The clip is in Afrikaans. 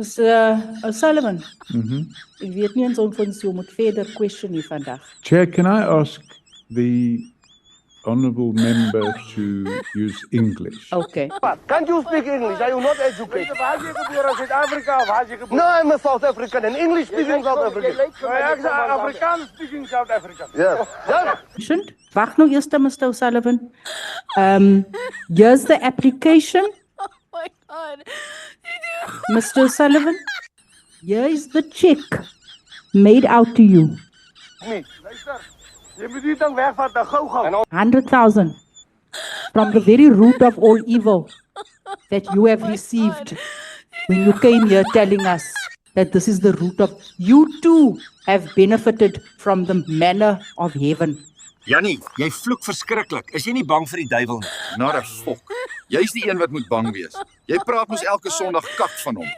O'Sullivan, ek weet nie eens of ons jou moet verder question hier vandag. Chair, can I ask the honourable member to use English? Okay. Can't you speak English? Are you not educated? Waar is jy gebore? Suid-Afrika of waar is jy gebore? No, I'm a South African, an English speaking South African. Ek is Afrikaans speaking South African. Yes. Yeah. Shouldn't? Wacht nou eerst, Mr. O'Sullivan. Here's the application. Oh my God. Mr. O'Sullivan, here is the check made out to you. Nee, luister. Jy moet die ding wegvat, dan gou. 100,000 from the very root of all evil that you have received when you came here telling us that this is the root of, you too have benefited from the manna of heaven. Jannie, jy vloek verskriklik. Is jy nie bang vir die duiwel nie? Not a fok. Jy's die een wat moet bang wees. Jy praat mos elke Sondag kak van hom.